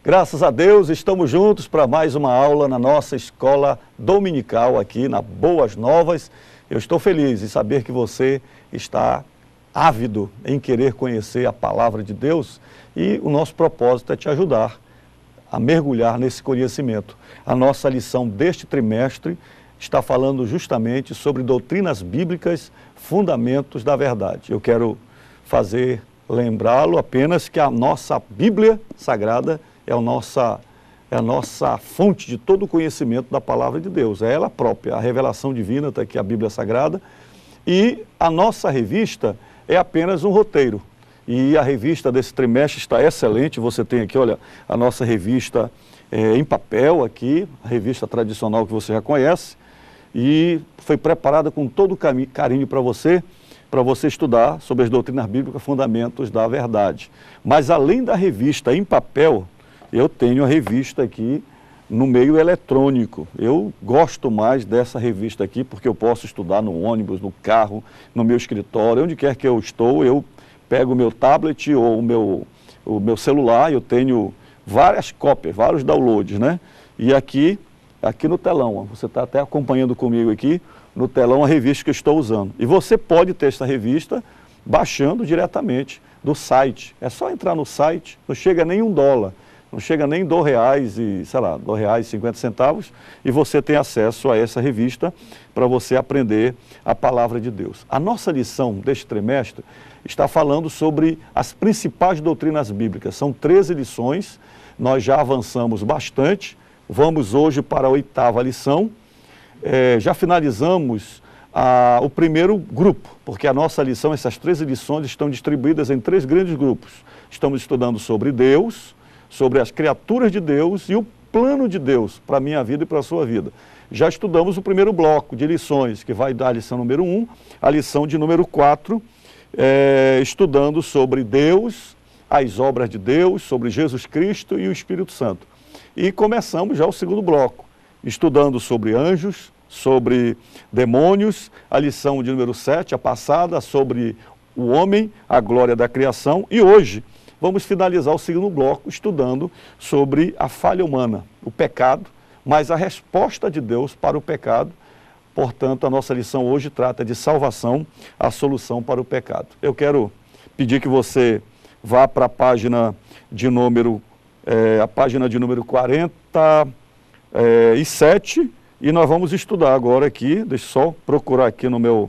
Graças a Deus, estamos juntos para mais uma aula na nossa escola dominical aqui na Boas Novas. Eu estou feliz em saber que você está ávido em querer conhecer a palavra de Deus e o nosso propósito é te ajudar a mergulhar nesse conhecimento. A nossa lição deste trimestre está falando justamente sobre doutrinas bíblicas, fundamentos da verdade. Eu quero lembrá-lo apenas que a nossa Bíblia Sagrada é a nossa fonte de todo o conhecimento da palavra de Deus, é ela própria, a revelação divina está aqui, a Bíblia Sagrada, e a nossa revista é apenas um roteiro, e a revista desse trimestre está excelente, você tem aqui, olha, a nossa revista em papel aqui, a revista tradicional que você já conhece, e foi preparada com todo o carinho para você estudar sobre as doutrinas bíblicas, fundamentos da verdade. Mas além da revista em papel, eu tenho a revista aqui no meio eletrônico. Eu gosto mais dessa revista aqui porque eu posso estudar no ônibus, no carro, no meu escritório, onde quer que eu estou, eu pego o meu tablet ou o meu celular, eu tenho várias cópias, vários downloads, né? E aqui no telão, você está até acompanhando comigo aqui, no telão a revista que eu estou usando. E você pode ter essa revista baixando diretamente do site. É só entrar no site, não chega nem $1. Não chega nem R$2 e, sei lá, R$2,50, e você tem acesso a essa revista para você aprender a palavra de Deus. A nossa lição deste trimestre está falando sobre as principais doutrinas bíblicas. São 13 lições, nós já avançamos bastante, vamos hoje para a 8ª lição. Já finalizamos o primeiro grupo, porque a nossa lição, essas 13 lições estão distribuídas em 3 grandes grupos. Estamos estudando sobre Deus, sobre as criaturas de Deus e o plano de Deus para a minha vida e para a sua vida. Já estudamos o primeiro bloco de lições, que vai dar a lição número 1, a lição de número 4, estudando sobre Deus, as obras de Deus, sobre Jesus Cristo e o Espírito Santo. E começamos já o segundo bloco, estudando sobre anjos, sobre demônios, a lição de número 7, a passada, sobre o homem, a glória da criação, e hoje vamos finalizar o segundo bloco estudando sobre a falha humana, o pecado, mas a resposta de Deus para o pecado. Portanto, a nossa lição hoje trata de salvação, a solução para o pecado. Eu quero pedir que você vá para a página de número 47, e nós vamos estudar agora aqui, deixa eu só procurar aqui no meu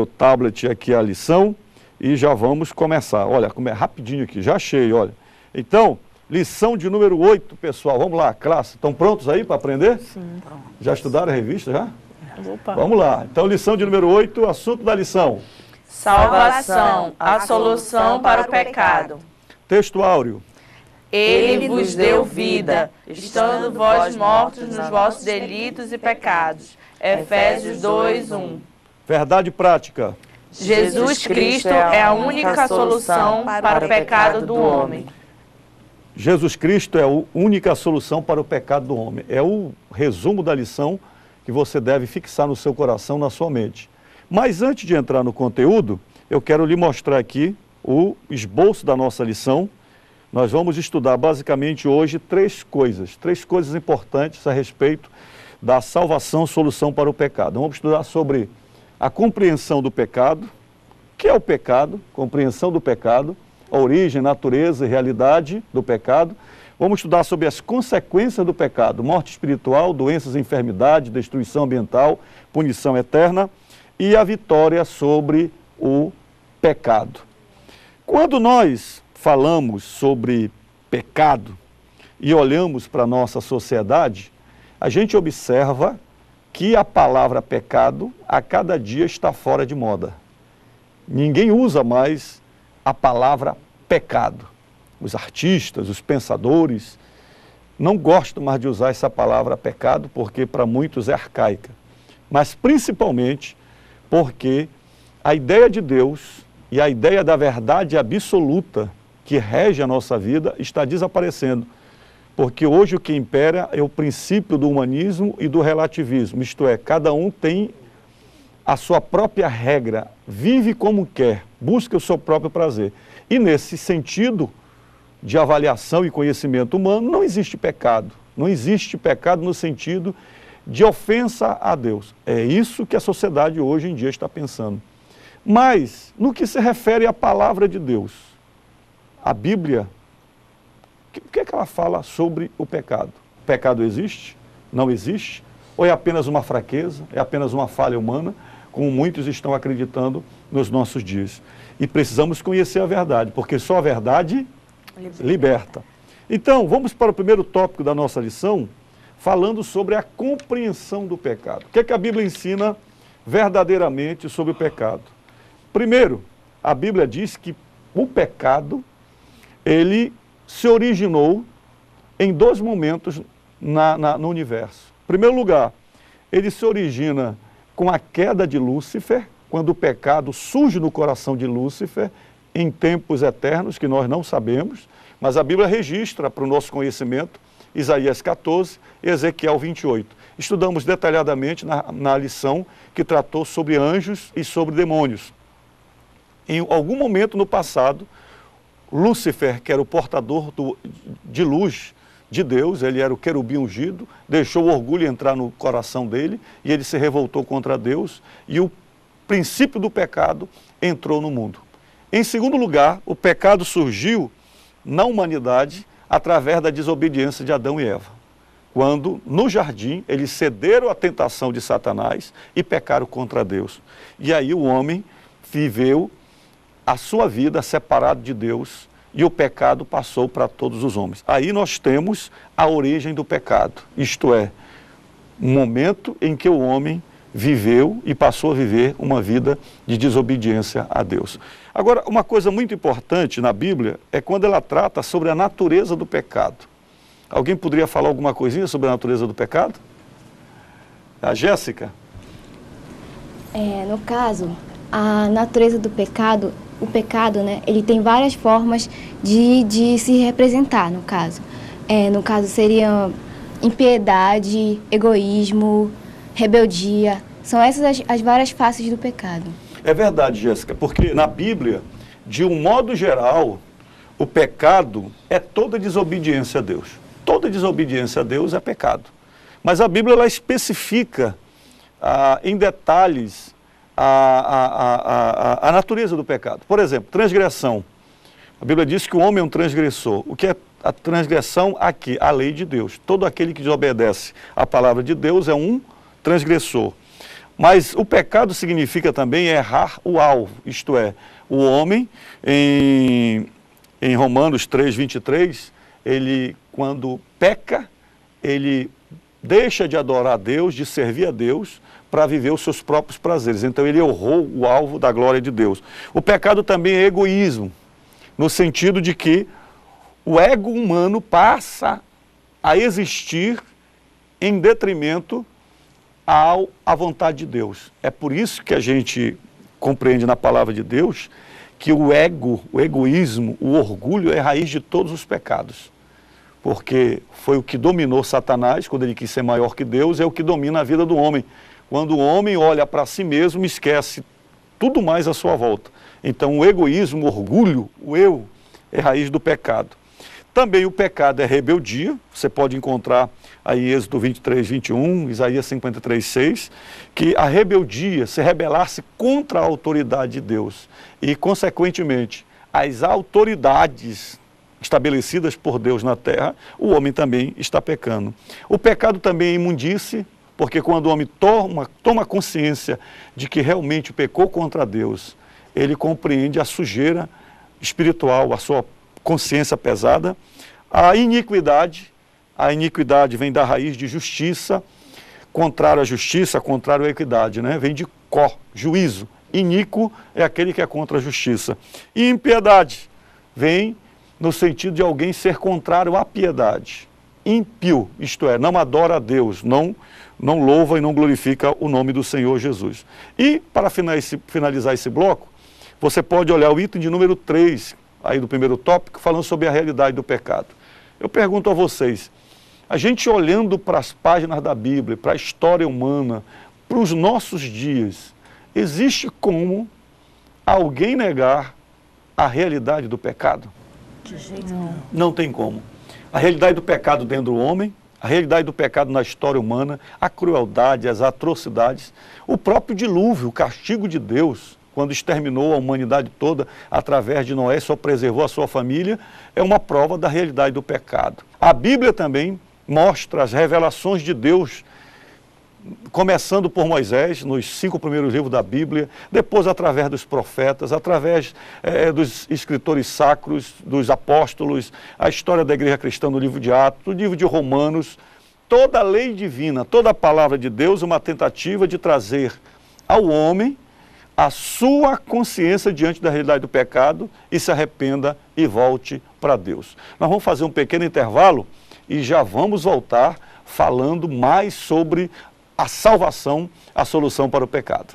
tablet aqui a lição, e já vamos começar. Olha, como é rapidinho aqui, já achei, olha. Então, lição de número 8, pessoal. Vamos lá, classe. Estão prontos aí para aprender? Sim. Já estudaram a revista, já? Opa. Vamos lá. Então, lição de número 8, assunto da lição. Salvação, a solução para o pecado. Texto áureo. Ele vos deu vida, estando vós mortos nos vossos delitos e pecados. Efésios 2:1. Verdade prática. Jesus Cristo é a única solução para o pecado do homem. Jesus Cristo é a única solução para o pecado do homem. É o resumo da lição que você deve fixar no seu coração, na sua mente. Mas antes de entrar no conteúdo, eu quero lhe mostrar aqui o esboço da nossa lição. Nós vamos estudar basicamente hoje 3 coisas importantes a respeito da salvação, solução para o pecado. Vamos estudar sobre a compreensão do pecado, o que é o pecado, compreensão do pecado, a origem, natureza e realidade do pecado. Vamos estudar sobre as consequências do pecado, morte espiritual, doenças e enfermidades, destruição ambiental, punição eterna e a vitória sobre o pecado. Quando nós falamos sobre pecado e olhamos para a nossa sociedade, a gente observa que a palavra pecado a cada dia está fora de moda. Ninguém usa mais a palavra pecado. Os artistas, os pensadores não gostam mais de usar essa palavra pecado porque para muitos é arcaica. Mas principalmente porque a ideia de Deus e a ideia da verdade absoluta que rege a nossa vida está desaparecendo. Porque hoje o que impera é o princípio do humanismo e do relativismo, isto é, cada um tem a sua própria regra, vive como quer, busca o seu próprio prazer. E nesse sentido, de avaliação e conhecimento humano, não existe pecado. Não existe pecado no sentido de ofensa a Deus. É isso que a sociedade hoje em dia está pensando. Mas, no que se refere à palavra de Deus, a Bíblia, o que é que ela fala sobre o pecado? O pecado existe? Não existe? Ou é apenas uma fraqueza? É apenas uma falha humana? Como muitos estão acreditando nos nossos dias. E precisamos conhecer a verdade, porque só a verdade liberta. Então, vamos para o primeiro tópico da nossa lição, falando sobre a compreensão do pecado. O que é que a Bíblia ensina verdadeiramente sobre o pecado? Primeiro, a Bíblia diz que o pecado, ele se originou em dois momentos no universo. Em primeiro lugar, ele se origina com a queda de Lúcifer, quando o pecado surge no coração de Lúcifer, em tempos eternos, que nós não sabemos, mas a Bíblia registra para o nosso conhecimento Isaías 14 e Ezequiel 28. Estudamos detalhadamente na lição que tratou sobre anjos e sobre demônios. Em algum momento no passado, Lúcifer, que era o portador de luz de Deus, ele era o querubim ungido, deixou o orgulho entrar no coração dele e ele se revoltou contra Deus e o princípio do pecado entrou no mundo. Em segundo lugar, o pecado surgiu na humanidade através da desobediência de Adão e Eva. Quando, no jardim, eles cederam à tentação de Satanás e pecaram contra Deus. E aí o homem viveu a sua vida separado de Deus e o pecado passou para todos os homens. Aí nós temos a origem do pecado, isto é, um momento em que o homem viveu e passou a viver uma vida de desobediência a Deus. Agora, uma coisa muito importante na Bíblia é quando ela trata sobre a natureza do pecado. Alguém poderia falar alguma coisinha sobre a natureza do pecado? A Jéssica? No caso, a natureza do pecado, o pecado, né, ele tem várias formas de se representar, no caso. No caso, seria impiedade, egoísmo, rebeldia. São essas as várias faces do pecado. É verdade, Jéssica, porque na Bíblia, de um modo geral, o pecado é toda desobediência a Deus. Toda desobediência a Deus é pecado. Mas a Bíblia ela especifica em detalhes a natureza do pecado. Por exemplo, transgressão. A Bíblia diz que o homem é um transgressor. O que é a transgressão aqui? A lei de Deus. Todo aquele que desobedece à palavra de Deus é um transgressor. Mas o pecado significa também errar o alvo, isto é, o homem, em Romanos 3, 23, ele, quando peca, ele deixa de adorar a Deus, de servir a Deus, para viver os seus próprios prazeres. Então ele errou o alvo da glória de Deus. O pecado também é egoísmo, no sentido de que o ego humano passa a existir em detrimento à vontade de Deus. É por isso que a gente compreende na palavra de Deus que o ego, o egoísmo, o orgulho é a raiz de todos os pecados. Porque foi o que dominou Satanás, quando ele quis ser maior que Deus, é o que domina a vida do homem. Quando o homem olha para si mesmo, esquece tudo mais à sua volta. Então o egoísmo, o orgulho, o eu, é a raiz do pecado. Também o pecado é rebeldia, você pode encontrar aí Êxodo 23, 21, Isaías 53, 6, que a rebeldia, se rebelar-se contra a autoridade de Deus e, consequentemente, as autoridades estabelecidas por Deus na terra, o homem também está pecando. O pecado também é imundície, porque quando o homem toma consciência de que realmente pecou contra Deus, ele compreende a sujeira espiritual, a sua consciência pesada. A iniquidade vem da raiz de justiça, contrário à justiça, contrário à equidade, né? Vem de juízo. Iníquo é aquele que é contra a justiça. E impiedade vem no sentido de alguém ser contrário à piedade. Ímpio, isto é, não adora a Deus, não louva e não glorifica o nome do Senhor Jesus. E, para finalizar esse bloco, você pode olhar o item de número 3, aí do primeiro tópico, falando sobre a realidade do pecado. Eu pergunto a vocês, a gente olhando para as páginas da Bíblia, para a história humana, para os nossos dias, existe como alguém negar a realidade do pecado? De jeito nenhum. Não tem como. A realidade do pecado dentro do homem, a realidade do pecado na história humana, a crueldade, as atrocidades, o próprio dilúvio, o castigo de Deus, quando exterminou a humanidade toda através de Noé, só preservou a sua família, é uma prova da realidade do pecado. A Bíblia também mostra as revelações de Deus, começando por Moisés, nos 5 primeiros livros da Bíblia, depois através dos profetas, através dos escritores sacros, dos apóstolos, a história da igreja cristã no livro de Atos, no livro de Romanos, toda a lei divina, toda a palavra de Deus, uma tentativa de trazer ao homem a sua consciência diante da realidade do pecado e se arrependa e volte para Deus. Nós vamos fazer um pequeno intervalo e já vamos voltar falando mais sobre a salvação, a solução para o pecado.